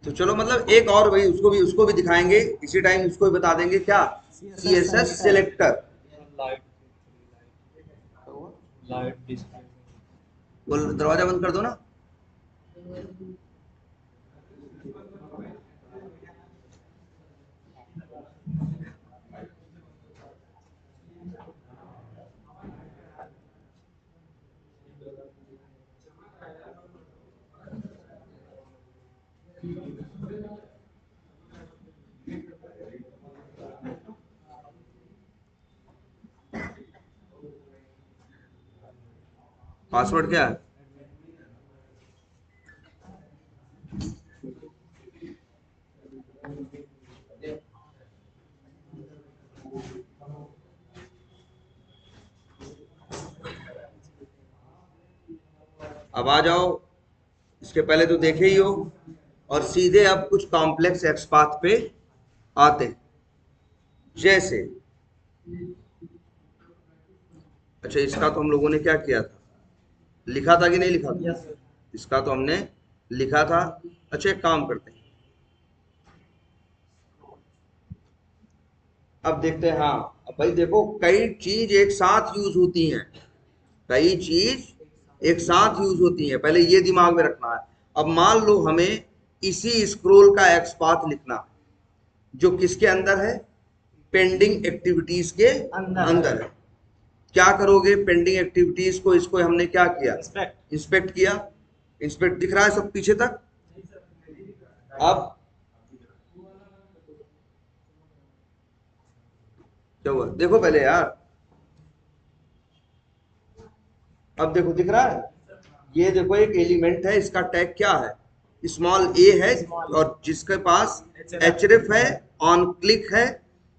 तो चलो मतलब एक और भाई उसको भी दिखाएंगे इसी टाइम, उसको भी बता देंगे क्या, CSS selector. Light light display. बोल दरवाजा बंद कर दो ना। पासवर्ड क्या है? अब आ जाओ, इसके पहले तो देखे ही हो, और सीधे अब कुछ कॉम्प्लेक्स एक्सपाथ पे आते हैं। जैसे, अच्छा इसका तो हम लोगों ने क्या किया था, लिखा था कि नहीं लिखा था? Yes sir. इसका तो हमने लिखा था। अच्छा एक काम करते हैं, अब देखते हैं। हाँ, अब भाई देखो, कई चीज एक साथ यूज होती हैं, कई चीज एक साथ यूज होती हैं, पहले ये दिमाग में रखना है। अब मान लो हमें इसी स्क्रोल का एक्सपाथ लिखना है, जो किसके अंदर है, पेंडिंग एक्टिविटीज के अंदर है। क्या करोगे, पेंडिंग एक्टिविटीज को, इसको हमने क्या किया, इंस्पेक्ट। इंस्पेक्ट किया। इंस्पेक्ट दिख रहा है सब पीछे तक। अब क्या हुआ, देखो पहले यार, अब देखो दिख रहा है, ये देखो एक एलिमेंट है, इसका टैग क्या है, स्मॉल ए है, और जिसके पास href है, ऑन क्लिक है।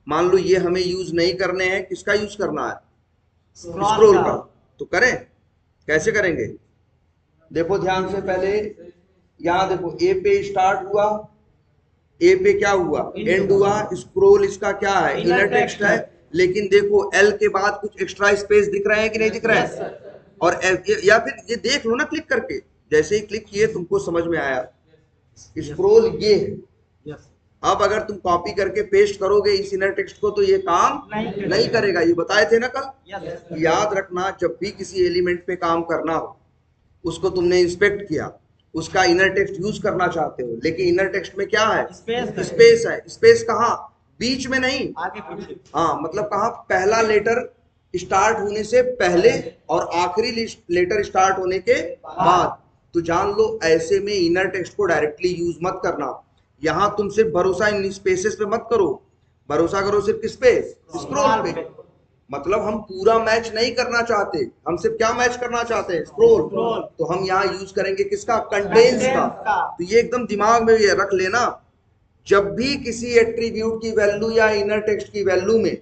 मान लो ये हमें यूज नहीं करने हैं, किसका यूज करना है, स्क्रोल का। तो करें, कैसे करेंगे, देखो ध्यान से, पहले यहां देखो ए पे स्टार्ट हुआ, ए पे क्या हुआ, एंड हुआ। स्क्रोल इसका क्या है, इनर टेक्स्ट है। लेकिन देखो एल के बाद कुछ एक्स्ट्रा स्पेस दिख रहे हैं कि नहीं दिख रहे हैं? और या फिर ये देख लो ना क्लिक करके, जैसे ही क्लिक किए तुमको समझ में आया, स्क्रोल ये है। अब अगर तुम कॉपी करके पेस्ट करोगे इस इनर टेक्स्ट को, तो ये काम नहीं करेगा, ये बताए थे ना कल। याद रखना, जब भी किसी एलिमेंट पे काम करना हो, उसको तुमने इंस्पेक्ट किया, उसका इनर टेक्स्ट यूज करना चाहते हो, लेकिन इनर टेक्स्ट में क्या है, स्पेस है। स्पेस कहाँ, बीच में नहीं, आगे पीछे। हाँ मतलब कहाँ, पहला लेटर स्टार्ट होने से पहले और आखिरी लेटर स्टार्ट होने के बाद। तो जान लो, ऐसे में इनर टेक्स्ट को डायरेक्टली यूज मत करना। यहां तुम सिर्फ भरोसा इन स्पेसेस पे मत करो, भरोसा करो सिर्फ किस पे, स्क्रोल पे। मतलब हम पूरा मैच नहीं करना चाहते, हम सिर्फ क्या मैच करना चाहते हैं, स्क्रोल। तो हम यहाँ यूज करेंगे किसका, कंटेंस का। तो ये एकदम दिमाग में ये रख लेना, जब भी किसी एट्रीब्यूट की वैल्यू या इनर टेक्स्ट की वैल्यू में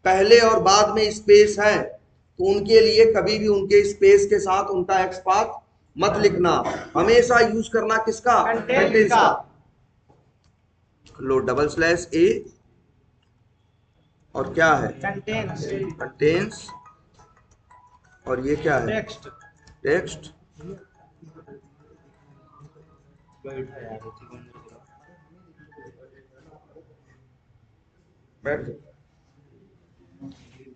पहले और बाद में स्पेस है, तो उनके लिए कभी भी उनके स्पेस के साथ उनका एक्सपाथ मत लिखना, हमेशा यूज करना किसका, कंटेंस का। लो डबल स्लैश ए, और क्या है, कंटेंस, और ये क्या है, टेक्स्ट। टेक्स्ट। बैठ जाओ।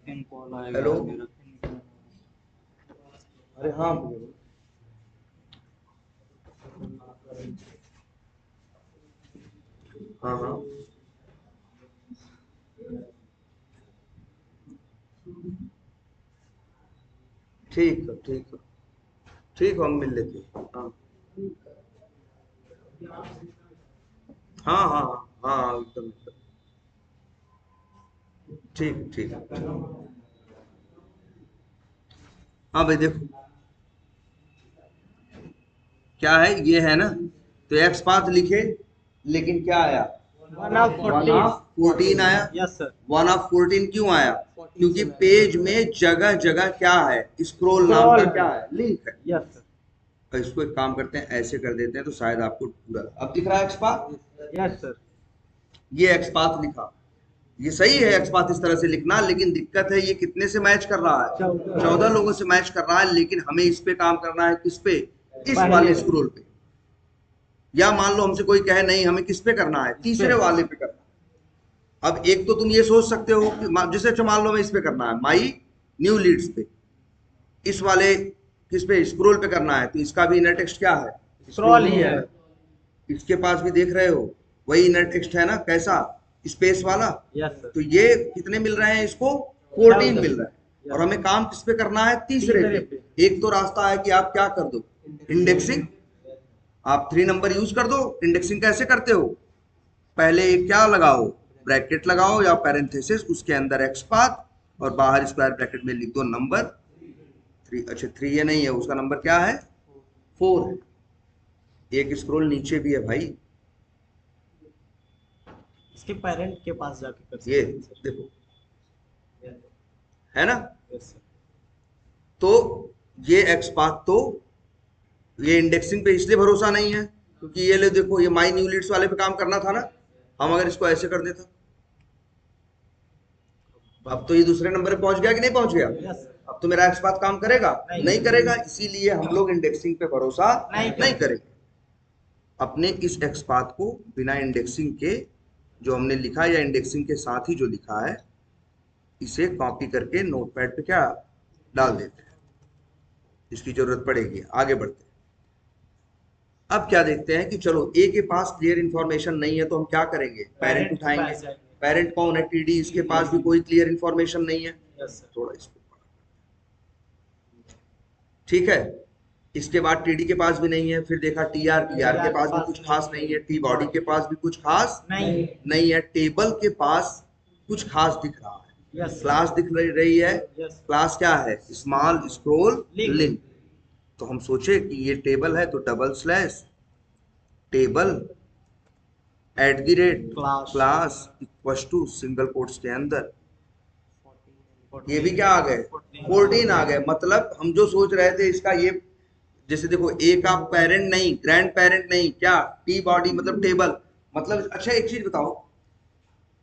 हेलो, अरे हाँ भैया। हाँ हाँ, ठीक है ठीक है, ठीक है, हम मिल लेते हैं। हाँ हाँ हाँ हाँ हाँ, एकदम एकदम। ठीक ठीक ठीक। हाँ भाई देखो, क्या है, ये है ना, तो एक्स पाथ लिखे, लेकिन क्या आया, 1/14 आया। Yes sir. 1/14 क्यों आया, क्योंकि पेज में जगह जगह क्या है, स्क्रोल नाम का क्या है, लिंक है। Yes sir. तो इसको एक काम करते हैं, ऐसे कर देते हैं, तो शायद आपको पूरा अब दिख रहा है एक्स पाथ। Yes sir. ये एक्स पाथ लिखा, ये सही है एक्स पाथ इस तरह से लिखना, लेकिन दिक्कत है ये कितने से मैच कर रहा है, 14 लोगों से मैच कर रहा है। लेकिन हमें इस पे काम करना है, किस पे, इस वाले स्क्रोल पे। या मान लो हमसे कोई कहे नहीं हमें किस पे करना है, तीसरे वाले पे करना है। अब एक तो तुम ये सोच सकते हो कि जैसे अच्छा मान लो मैं इस पे करना है, माई न्यू लीड्स पे, इस वाले किस पे, स्क्रोल पे करना है, तो इसका भी इनर टेक्स्ट क्या है, स्क्रॉल ही है। इसके पास भी देख रहे हो वही इनर टेक्स्ट है ना, कैसा, स्पेस वाला। Yes sir. तो ये कितने मिल रहे हैं इसको, 14 मिल रहा है। Yes. और हमें काम किस पे करना है, तीसरे पे। एक तो रास्ता है कि आप क्या कर दो, इंडेक्सिंग, आप 3 नंबर यूज कर दो। इंडेक्सिंग कैसे करते हो, पहले क्या लगाओ, ब्रैकेट लगाओ या पैरेंथेसिस, उसके अंदर एक्स पाथ और बाहर स्क्वायर ब्रैकेट में लिख दो नंबर 3। अच्छा 3 ये नहीं है, उसका नंबर क्या है, 4 है। एक स्क्रॉल नीचे भी है भाई, इसके पेरेंट के पास जाके कर सकते ये हैं सर। देखो, है ना। Yes sir. तो ये एक्स पाथ, तो ये इंडेक्सिंग पे इसलिए भरोसा नहीं है क्योंकि ये ले देखो, ये माई न्यू लीड्स वाले पे काम करना था ना, हम अगर इसको ऐसे कर देता, अब तो ये दूसरे नंबर पे पहुंच गया कि नहीं पहुंच गया, यस सर। अब तो मेरा एक्स पाथ काम करेगा, नहीं। नहीं करेगा, इसीलिए हम लोग इंडेक्सिंग पे भरोसा नहीं करेंगे। अपने इस एक्स पाथ को बिना इंडेक्सिंग के जो हमने लिखा या इंडेक्सिंग के साथ ही जो लिखा है, इसे कॉपी करके नोटपैड पे क्या डाल देते हैं, इसकी जरूरत पड़ेगी। आगे बढ़ते हैं। अब क्या देखते हैं कि चलो ए के पास क्लियर इंफॉर्मेशन नहीं है तो हम क्या करेंगे, पेरेंट उठाएंगे। पेरेंट कौन है, टीडी, इसके पास भी कोई क्लियर इंफॉर्मेशन नहीं है। Yes sir. थोड़ा इसको, ठीक है। इसके बाद टीडी के पास भी नहीं है, फिर देखा टीआर, टीआर के पास भी कुछ खास नहीं है, टी बॉडी के पास भी कुछ खास नहीं है, टेबल के पास कुछ खास दिख रहा है। यस क्लास दिख रही है, यस। क्लास क्या है, स्मॉल स्क्रोल लिंक। तो हम सोचे कि ये टेबल है तो double slash table @ class equal to single quotes के अंदर, ये भी क्या आ गए, 14 आ गए। मतलब हम जो सोच रहे थे इसका, ये जैसे देखो ए का पेरेंट नहीं, ग्रैंड पेरेंट नहीं, क्या, टी बॉडी मतलब टेबल, मतलब अच्छा एक चीज बताओ,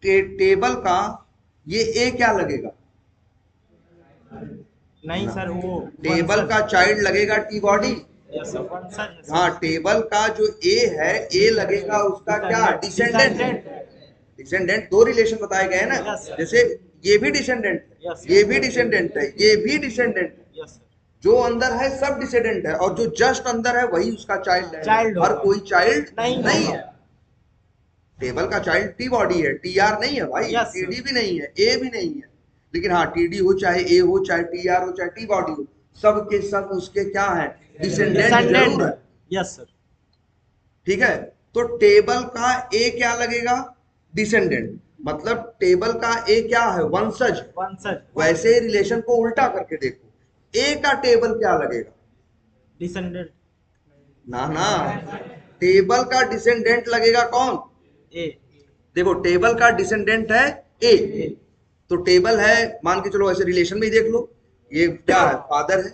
टेबल का ये ए क्या लगेगा, नहीं सर, वो टेबल का चाइल्ड लगेगा टी बॉडी। यस सर, वंशज है। हाँ, टेबल का जो ए है, ए लगेगा उसका क्या, डिसेंडेंट। डिसेंडेंट दो रिलेशन बताए गए हैं ना, Yes, sir. जैसे ये भी डिसेंडेंट है, Yes, sir. ये भी डिसेंडेंट है, ये भी डिसेंडेंट है। Yes sir. जो अंदर है सब डिसेंडेंट है, और जो जस्ट अंदर है वही उसका चाइल्ड है। Child हर होगा। कोई चाइल्ड नहीं नहीं होगा। है। टेबल का चाइल्ड टी बॉडी है, टी आर नहीं है भाई, Yes, sir. टीडी भी नहीं है, ए भी नहीं है। लेकिन हाँ, टीडी हो चाहे ए हो चाहे टी आर हो चाहे टी बॉडी हो, सब के सब उसके क्या है, डिसेंडेंट जरूर है। Yes sir. ठीक है। तो टेबल का ए क्या लगेगा, डिसेंडेंट, मतलब टेबल का ए क्या है, वंशज। वंशज। वैसे ही रिलेशन को उल्टा करके देखो, ए का टेबल क्या लगेगा, डिसेंडेंट। ना ना, टेबल का डिसेंडेंट लगेगा कौन, ए। देखो टेबल का डिसेंडेंट है ए, तो टेबल है, मान के चलो ऐसे रिलेशन में ही देख लो, ये क्या है, फादर है,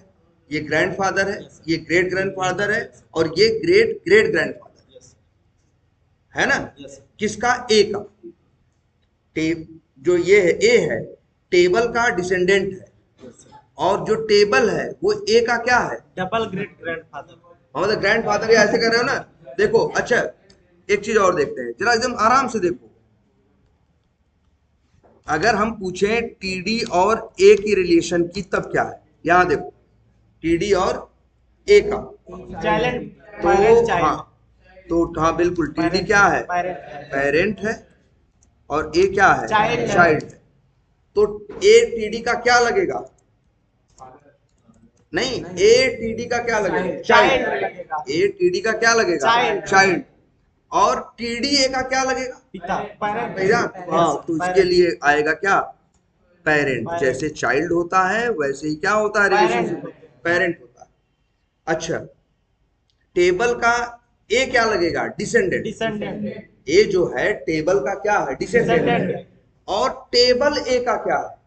ये ग्रैंड फादर है, ये ग्रेट ग्रैंड फादर है, और ये great great grand father yes है ना। Yes sir. किसका, ए का, जो ये है ए है, टेबल का डिसेंडेंट है, यस सर। और जो टेबल है वो ए का क्या है, डबल ग्रेट ग्रैंडफादर। मतलब ग्रैंड फादर, ऐसे कर रहे हो ना। देखो अच्छा, एक चीज और देखते हैं जरा, एकदम आराम से देखो। अगर हम पूछें टीडी और ए की रिलेशन की, तब क्या है, यहां देखो, टीडी और ए का, चाइल्ड। तो हाँ, तो हाँ बिल्कुल, टीडी क्या है, पेरेंट। पेरेंट है, और ए क्या है, Child है। चाइल्ड है। तो ए टीडी का क्या लगेगा, नहीं, ए टीडी का क्या लगेगा, चाइल्ड चाइल्ड। लगेगा। ए टीडी का क्या लगेगा, Child। चाइल्ड। और टीडी ए का क्या लगेगा, पिता। पेरेंट। भैया। हाँ, तो इसके लिए आएगा क्या, पेरेंट। जैसे चाइल्ड होता है वैसे ही क्या होता है, रिलेशनशिप, पेरेंट होता है। अच्छा, टेबल का ए क्या लगेगा, डिसेंडेंट। डिसेंडेंट। ए जो है टेबल का क्या है, डिसेंडेंट। Descendant। और टेबल ए का क्या है,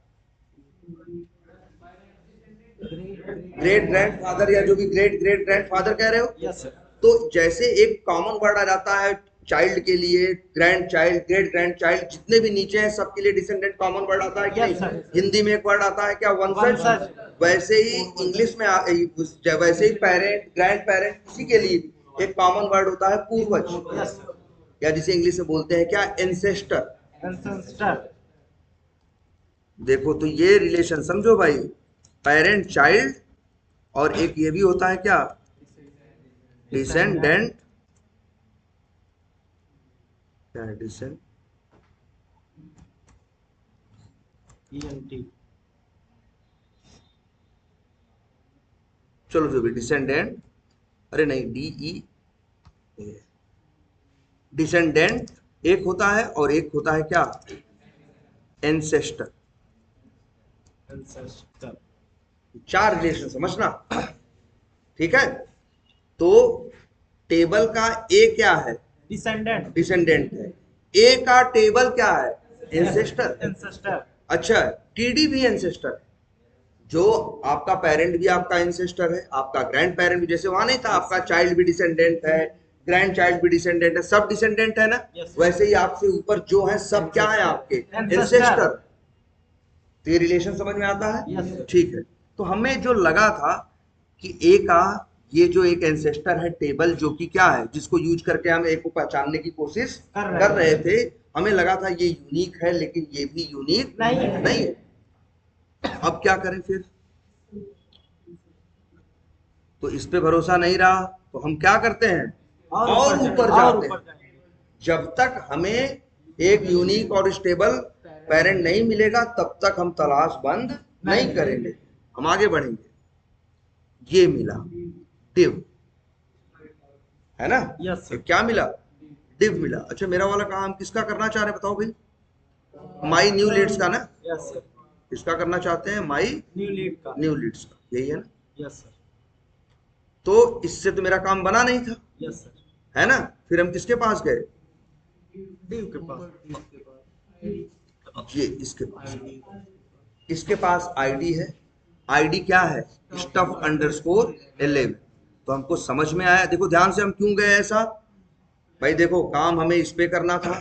ग्रेट ग्रैंड फादर, या जो भी ग्रेट ग्रेट ग्रैंड फादर कह रहे हो। Yes sir. तो जैसे एक कॉमन वर्ड आ जाता है चाइल्ड के लिए, grand child, great grand child, जितने भी नीचे हैं सबके लिए डिसेंडेंट कॉमन वर्ड आता है कि Yes, नहीं? sir। हिंदी में एक वर्ड आता है क्या, वंशज। वंशज। वैसे ही इंग्लिश में वैसे ही पेरेंट, ग्रैंड पेरेंट, किसी के लिए भी एक कॉमन वर्ड होता है पूर्वज, यस सर, या जिसे इंग्लिश में बोलते हैं क्या, एंसेस्टर। एंसेस्टर, देखो तो ये रिलेशन समझो भाई, पेरेंट चाइल्ड, और एक ये भी होता है क्या, डिसेंडेंट, क्या है डिसेंड, ENT, चलो जो भी डिसेंडेंट, अरे नहीं DE, डिसेंडेंट एक होता है और एक होता है क्या, एंसेस्टर। एंसेस्टर, चार रिलेशन समझना, ठीक है। तो टेबल का ए क्या है, डिसेंडेंट, डिसेंडेंट है, ए का टेबल क्या है, एंसेस्टर। एंसेस्टर, अच्छा, टीडी भी एंसेस्टर है, जो आपका पेरेंट भी आपका एंसेस्टर है, आपका ग्रैंड पेरेंट भी, जैसे वहां नहीं था आपका चाइल्ड भी डिसेंडेंट है, ग्रैंड चाइल्ड भी डिसेंडेंट है, सब डिसेंडेंट है ना, Yes. वैसे ही आपसे ऊपर जो है सब क्या है आपके Ancestor. एंसेस्टर। तो ये रिलेशन समझ में आता है, Yes, sir. ठीक है। तो हमें जो लगा था कि ए का ये जो एक एंसेस्टर है टेबल, जो कि क्या है, जिसको यूज करके हम ए को पहचानने की कोशिश कर रहे थे, हमें लगा था ये यूनिक है, लेकिन ये भी यूनिक नहीं है। अब क्या करें फिर, तो इस पे भरोसा नहीं रहा, तो हम क्या करते हैं, और ऊपर जाते हैं। जब तक हमें एक यूनिक और स्टेबल पेरेंट नहीं मिलेगा तब तक हम तलाश बंद नहीं करेंगे, हम आगे बढ़ेंगे। ये मिला डिव, है ना, Yes, sir. ये क्या मिला, डिव मिला। अच्छा मेरा वाला काम किसका करना चाह रहे हैं बताओ भाई, माई न्यू लीड्स का ना, यस सर, किसका करना चाहते हैं, माई न्यू लीड का, न्यू लीड्स का, यही है ना। यस सर, तो इससे तो मेरा काम बना नहीं था, यस सर, है ना। फिर हम किसके पास गए, डिव के पास, ये इसके पास आईडी है, आईडी क्या है, स्टफ अंडरस्कोर 11। तो हमको समझ में आया, देखो ध्यान से हम क्यों गए ऐसा, भाई देखो काम हमें इस पे करना था,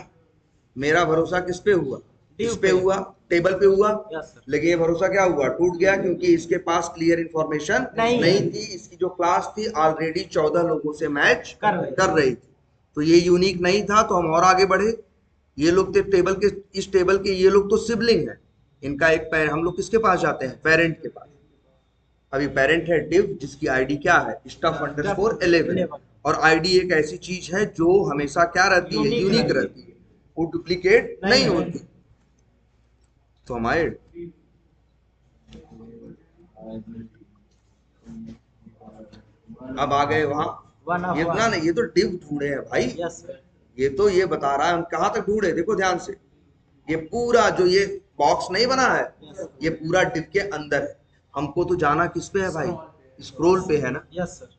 मेरा भरोसा किस पे हुआ, इस पे हुआ, टेबल पे हुआ, यस सर, लेकिन ये भरोसा क्या हुआ, टूट गया, क्योंकि इसके पास क्लियर इंफॉर्मेशन नहीं थी। इसकी जो क्लास थी ऑलरेडी 14 लोगों से मैच कर रही थी, तो ये यूनिक नहीं था, तो हम और आगे बढ़े। ये लोग थे टेबल के, इस टेबल के ये लोग तो सिबलिंग है, इनका एक हम लोग किसके पास जाते हैं, पेरेंट के पास। अभी पेरेंट है डिव, जिसकी आईडी क्या है, स्टफ अंडरस्कोर 11, और आईडी एक ऐसी चीज है जो हमेशा क्या रहती है, यूनिक रहती है, वो डुप्लीकेट नहीं होती। तो हम आए, अब आ गए वहां, ये इतना नहीं, ये तो डिव ढूंढे हैं भाई, यस सर, ये तो ये बता रहा है हम कहां तक ढूंढे, देखो ध्यान से, ये पूरा जो ये बॉक्स नहीं बना है, ये पूरा डिव के अंदर है। हमको तो जाना किस पे है भाई, स्क्रॉल पे है ना। यस सर,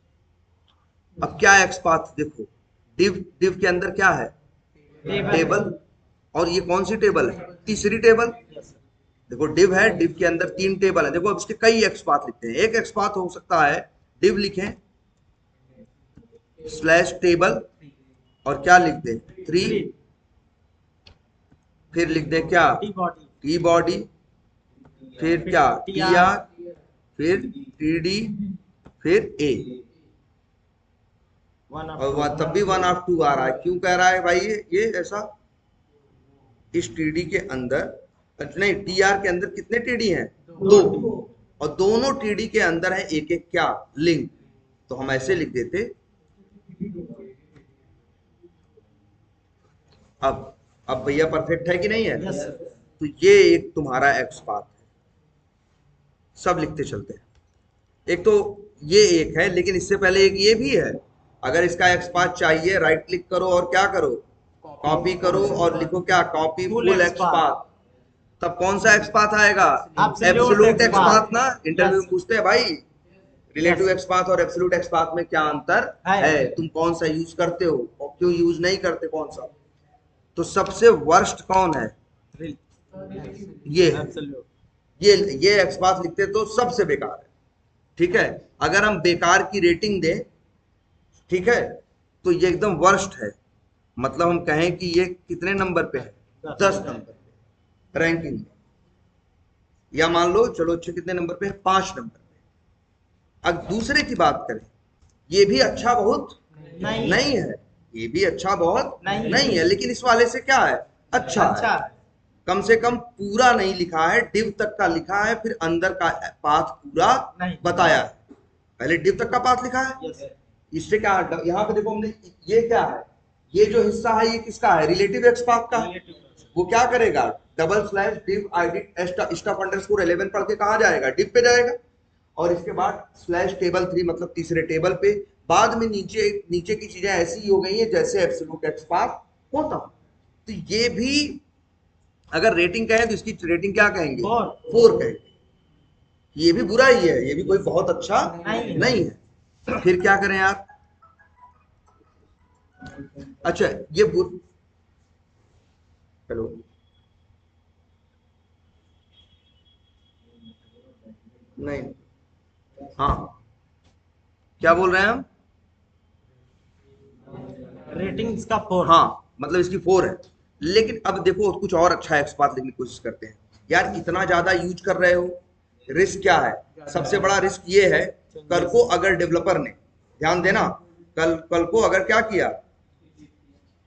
अब क्या एक्स पाथ, देखो डिव, डिव के अंदर क्या है, टेबल, और ये कौन सी टेबल है, तीसरी टेबल। यस सर, देखो डिव है, डिव के अंदर 3 टेबल है, देखो अब इसके कई एक्स पाथ लिखते हैं। एक एक्स पाथ हो सकता है डिव लिखें स्लैश टेबल, और क्या लिख दें 3, फिर लिख दें क्या, टी बॉडी, फिर क्या टी आर, फिर टी डी, फिर ए, और तब भी 1 ऑफ 2 आ रहा है। क्यों कह रहा है भाई ये ऐसा, इस टीडी के अंदर नहीं, टी आर के अंदर कितने टीडी हैं, 2, और दोनों टीडी के अंदर है एक एक क्या, लिंक। तो हम ऐसे लिख देते, अब भैया परफेक्ट है कि नहीं है। यस सर, तो ये एक तुम्हारा एक्स पाथ है, सब लिखते चलते हैं। एक तो ये एक है, लेकिन इससे पहले एक ये भी है। अगर इसका एक्स पाथ चाहिए, राइट क्लिक करो और क्या करो, कॉपी करो और लिखो क्या, कॉपी फुल एक्स पाथ। तब कौन सा एक्स पाथ आएगा, एब्सोल्यूट एक्स पाथ ना। इंटरव्यू में पूछते हैं भाई रिलेटिव एक्स पाथ और एब्सोल्यूट एक्स पाथ में क्या अंतर है, तुम कौन सा यूज करते हो और क्यों यूज नहीं करते, कौन सा। तो सबसे वर्स्ट कौन है, ये है, ये एक्स पाथ लिखते तो सबसे बेकार है, ठीक है। अगर हम बेकार की रेटिंग दें, ठीक है, तो ये एकदम वर्स्ट है, मतलब हम कहें कि ये कितने नंबर पे है, 10 नंबर पे रैंकिंग में, या मान लो चलो अच्छे कितने नंबर पे है, 5 नंबर पे। अब दूसरे की बात करें, ये भी अच्छा बहुत नहीं नहीं है। ये भी अच्छा बहुत नहीं नहीं है, लेकिन इस वाले से क्या है, अच्छा अच्छा है। कम से कम पूरा नहीं लिखा है, डिव तक का लिखा है, फिर अंदर का पाथ पूरा नहीं बताया है। पहले डिव तक का पाथ लिखा है। यस इससे क्या है, यहाँ पे देखो हमने, ये क्या है, ये जो हिस्सा है ये किसका है, रिलेटिव एक्स पाथ का है। रिलेटिव वो क्या करेगा, double slash div ID stuff underscore 11 पढ़ के कहाँ जाएगा, डिव पे जाएगा, और इसके बाद स्लैश टेबल 3 मतलब तीसरे टेबल पे। बाद में नीचे नीचे की चीजें ऐसी ही हो गई है जैसे एब्सोल्यूट एक्स पाथ होता। तो ये भी अगर रेटिंग कहें तो इसकी रेटिंग क्या कहेंगे, 4 कहेंगे। ये भी बुरा ही है, ये भी कोई बहुत अच्छा नहीं है। फिर क्या करें आप, अच्छा ये हेलो, नहीं, हाँ क्या बोल रहे हैं हम, रेटिंग इसका 4 हाँ मतलब इसकी 4 है। लेकिन अब देखो कुछ और अच्छा एक्सपाथ लिखने की कोशिश करते हैं। यार इतना ज्यादा यूज कर रहे हो, रिस्क क्या है, सबसे बड़ा रिस्क ये है, कल को अगर डेवलपर ने, ध्यान देना, कल कल को अगर क्या किया,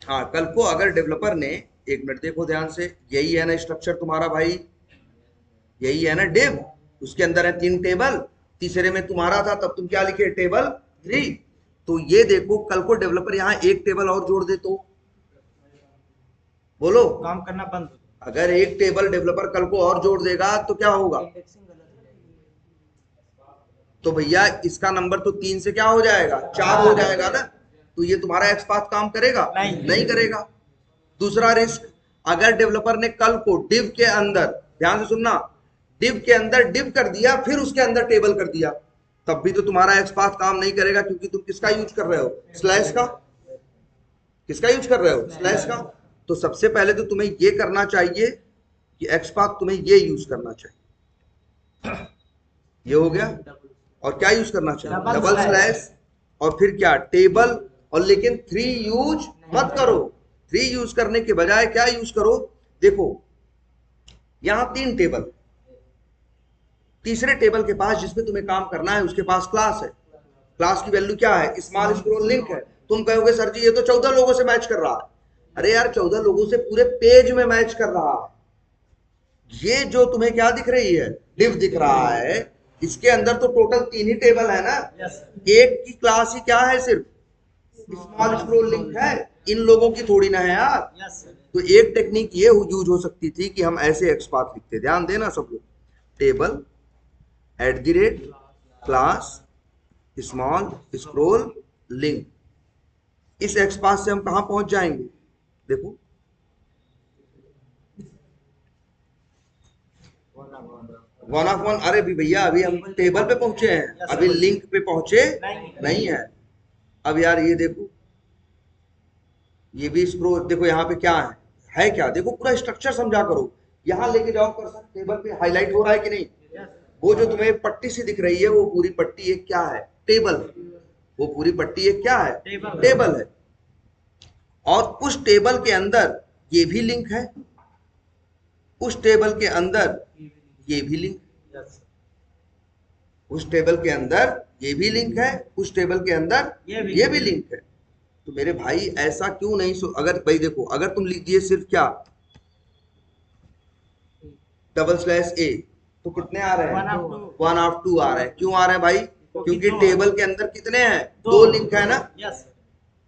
हाँ कल को अगर डेवलपर ने, एक मिनट देखो ध्यान से, यही है ना स्ट्रक्चर तुम्हारा भाई, यही है ना डिव, उसके अंदर है 3 टेबल, तीसरे में तुम्हारा था तब तुम क्या लिखे, टेबल 3। तो ये देखो कल को डेवलपर यहाँ एक टेबल और जोड़ दे तो, बोलो, काम करना बंद अगर एक टेबल डेवलपर कल को और जोड़ देगा तो क्या होगा, तो भैया इसका नंबर तो 3 से क्या हो जाएगा, 4 हो जाएगा ना। तो ये तुम्हारा एक्सपाथ काम करेगा, नहीं करेगा। दूसरा रिस्क, अगर डेवलपर ने कल को डिव के अंदर, ध्यान से सुनना, डिव के अंदर डिव कर दिया फिर उसके अंदर टेबल कर दिया, तब भी तो तुम्हारा एक्सपाथ काम नहीं करेगा, क्योंकि तुम किसका यूज कर रहे हो, स्लैश का, किसका यूज कर रहे हो, स्लैश का। तो सबसे पहले तो तुम्हें ये करना चाहिए कि एक्सपाथ तुम्हें ये यूज करना चाहिए, ये हो गया। और क्या यूज करना चाहिए, डबल स्लैश, और फिर क्या, टेबल। और लेकिन 3 यूज मत करो, 3 यूज करने के बजाय क्या यूज करो, देखो यहां 3 टेबल, तीसरे टेबल के पास जिसमें तुम्हें काम करना है उसके पास क्लास है, क्लास की वैल्यू क्या है, स्मॉल स्क्रोल लिंक है। तुम कहोगे सर जी ये तो 14 लोगों से मैच कर रहा है, अरे यार 14 लोगों से पूरे पेज में मैच कर रहा है। ये जो तुम्हें क्या दिख रही है, डिव दिख रहा है, इसके अंदर तो टोटल 3 ही टेबल है ना, एक की क्लास ही क्या है, सिर्फ स्मॉल स्क्रोल लिंक है, इन लोगों की थोड़ी ना है यार। तो एक टेक्निक ये यूज हो सकती थी कि हम ऐसे एक्सपाथ लिखते, ध्यान देना सब लोग, table @ class small scroll link. इस एक्सपाथ से हम कहां पहुंच जाएंगे, देखो 1 अरे भी भैया अभी हम टेबल पे पहुंचे हैं, अभी लिंक पे पहुंचे नहीं है। अब यार ये देखो, ये भी स्क्रोल देखो, यहाँ पे क्या है क्या, देखो पूरा स्ट्रक्चर समझा करो, यहाँ लेके जाओ कर्सर, टेबल पे हाईलाइट हो रहा है कि नहीं, वो जो तुम्हें पट्टी सी दिख रही है वो पूरी पट्टी एक क्या है, टेबल, वो पूरी पट्टी एक क्या है, टेबल है। और उस टेबल के अंदर ये भी लिंक है, उस टेबल के अंदर ये भी लिंक, उस टेबल के अंदर ये भी लिंक है, उस टेबल के अंदर ये भी लिंक है। तो मेरे भाई ऐसा क्यों नहीं अगर भाई देखो, अगर तुम लिख दिए सिर्फ क्या, डबल स्लैश ए, तो कितने आ रहे हैं, 1 ऑफ 2 आ रहे हैं। क्यों आ रहे हैं भाई, क्योंकि टेबल के अंदर कितने हैं, 2 लिंक है ना।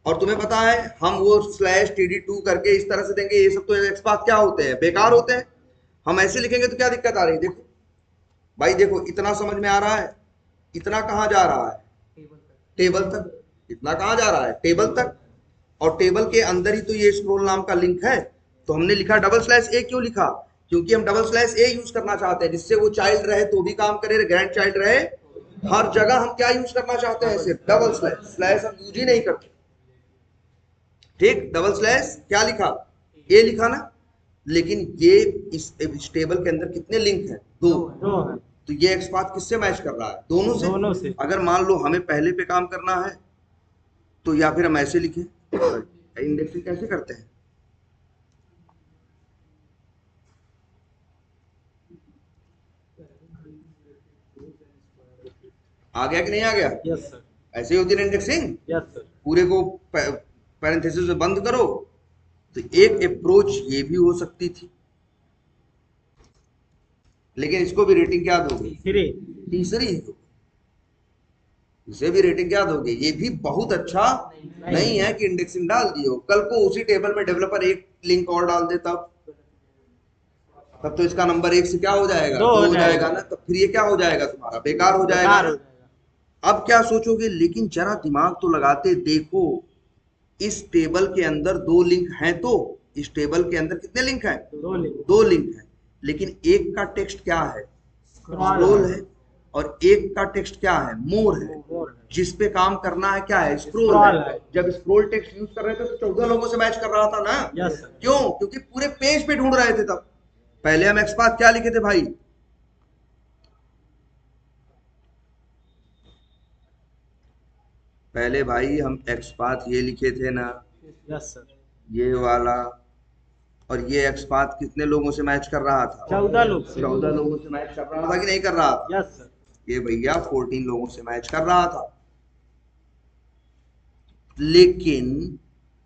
और तुम्हें पता है हम वो स्लैश td2 करके इस तरह से देंगे, ये सब तो एक्सपाथ क्या होते हैं, बेकार होते हैं। हम ऐसे लिखेंगे तो क्या दिक्कत आ रही है, देखो भाई देखो, इतना समझ में आ रहा है, इतना कहाँ जा रहा है, टेबल तक, इतना कहाँ जा रहा है, टेबल तक। और टेबल के अंदर ही तो ये स्क्रोल नाम का लिंक है। तो हमने लिखा डबल स्लैश ए, क्यों लिखा, क्योंकि हम डबल स्लैश ए यूज करना चाहते हैं, जिससे वो चाइल्ड रहे तो भी काम करे, ग्रैंड चाइल्ड रहे, हर जगह हम क्या यूज करना चाहते हैं, सिर्फ डबल स्लैश, स्लैश हम यूज ही नहीं करते। ठीक, डबल स्लैश क्या लिखा, ए लिखा ना। लेकिन ये इस टेबल के अंदर कितने लिंक हैं, 2। तो ये एक्सपाथ किससे मैच कर रहा है, दोनों से। अगर मान लो हमें पहले पे काम करना है तो या फिर हम ऐसे लिखें, इंडेक्सिंग कैसे करते हैं, आ गया कि नहीं आ गया, यस सर, ऐसे ही होती है इंडेक्सिंग। Yes sir. पूरे को पैरेंथेसिस में बंद करो। तो एक अप्रोच ये भी हो सकती थी, लेकिन इसको भी रेटिंग क्या दोगे? 3। तीसरी दो। इसे भी रेटिंग क्या दोगे? ये भी बहुत अच्छा नहीं है कि इंडेक्सिंग डाल दियो, कल को उसी टेबल में डेवलपर एक लिंक और डाल दे, तब तो इसका नंबर 1 से क्या हो जाएगा? 2 हो जाएगा ना। तब फिर ये क्या हो जाएगा? तुम्हारा बेकार हो जाएगा ना। अब क्या सोचोगे? लेकिन जरा दिमाग तो लगाते देखो, इस टेबल के अंदर 2 लिंक हैं, तो इस टेबल के अंदर कितने लिंक हैं? 2 लिंक हैं, लेकिन एक का टेक्स्ट क्या है? स्क्रॉल है, और एक का टेक्स्ट क्या है? मोर है। जिस पे काम करना है क्या है? स्क्रॉल है। जब स्क्रॉल टेक्स्ट यूज कर रहे थे तो 14 लोगों से मैच कर रहा था ना। क्यों? क्योंकि पूरे पेज पे ढूंढ रहे थे। तब पहले हम एक्सपाथ क्या लिखे थे भाई? पहले भाई हम एक्सपाथ ये लिखे थे ना, यस सर, ये वाला। और ये एक्सपाथ कितने लोगों से मैच कर रहा था? 14 लोग से। 14 लोगों से मैच कर रहा था कि नहीं कर रहा था? Yes sir. ये भैया 14 लोगों से मैच कर रहा था, लेकिन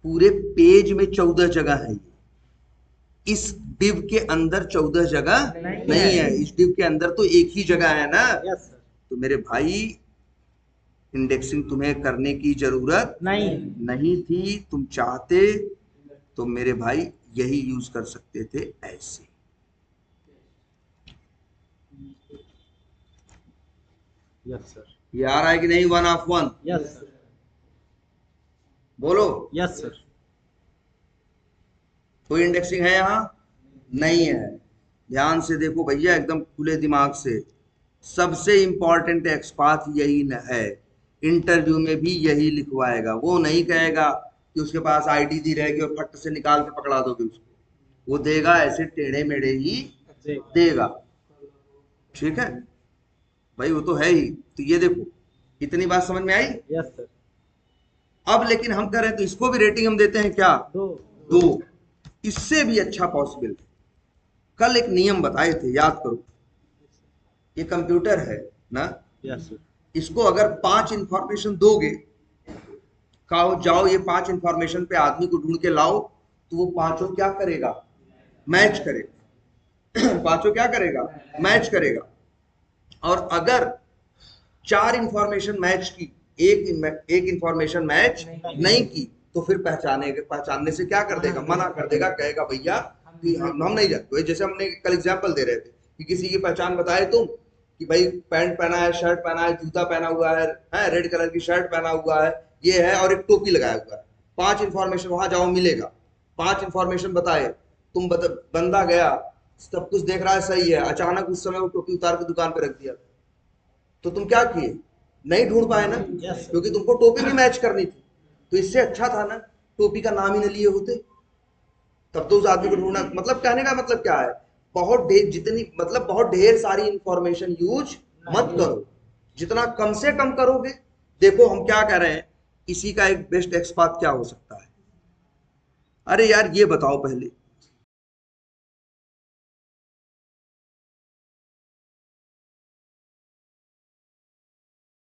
पूरे पेज में 14 जगह है। इस डिव के अंदर 14 जगह नहीं है। इस डिव के अंदर तो एक ही जगह है ना। Yes sir. तो मेरे भाई इंडेक्सिंग तुम्हें करने की जरूरत नहीं थी। तुम चाहते तो मेरे भाई यही यूज कर सकते थे, ऐसे। Yes sir. ये आ रहा है कि नहीं? 1 ऑफ 1? Yes sir. बोलो। Yes sir. कोई इंडेक्सिंग है यहाँ? नहीं है। ध्यान से देखो भैया, एकदम खुले दिमाग से। सबसे इंपॉर्टेंट एक्सपाथ यही न है। इंटरव्यू में भी यही लिखवाएगा। वो नहीं कहेगा कि उसके पास आईडी दी रहेगी और फट से निकाल के पकड़ा दोगे उसको। वो देगा ऐसे टेढ़े मेढ़े ही देगा। ठीक है भाई, वो तो है ही। तो ये देखो, इतनी बात समझ में आई? Yes sir. अब लेकिन हम कह रहे हैं तो इसको भी रेटिंग हम देते हैं क्या? 2। इससे भी अच्छा पॉसिबल है। कल एक नियम बताए थे, याद करो। ये कंप्यूटर है ना। Yes sir. इसको अगर 5 इंफॉर्मेशन दोगे, कहो जाओ ये 5 इंफॉर्मेशन पे आदमी को ढूंढ के लाओ, तो वो पांचों क्या करेगा? मैच करेगा। पांचों क्या करेगा? मैच करेगा। और अगर 4 इंफॉर्मेशन मैच की, एक इंफॉर्मेशन मैच नहीं की, तो फिर पहचानने से क्या कर देगा? मना कर देगा। कहेगा भैया कि हम नहीं जानते। जैसे हमने कल एग्जांपल दे रहे थे कि किसी की पहचान बताए तुम कि भाई पैंट पहना है, शर्ट पहना है, जूता पहना हुआ है, रेड कलर की शर्ट पहना हुआ है, ये है, और एक टोपी लगाया हुआ है। 5 इंफॉर्मेशन वहां जाओ मिलेगा। 5 इंफॉर्मेशन बताए, तुम बंदा गया, सब कुछ देख रहा है, सही है, अचानक उस समय वो टोपी उतार के दुकान पे रख दिया, तो तुम क्या किए? नहीं ढूंढ पाए ना, क्योंकि तुमको टोपी भी मैच करनी थी। तो इससे अच्छा था ना टोपी का नाम ही न लिए होते, तब तो उस आदमी को ढूंढना। मतलब कहने का मतलब क्या है? बहुत ढेर सारी इंफॉर्मेशन यूज मत करो। जितना कम से कम करोगे। देखो हम क्या कह रहे हैं, इसी का एक बेस्ट एक्सपाथ क्या हो सकता है? अरे यार ये बताओ पहले,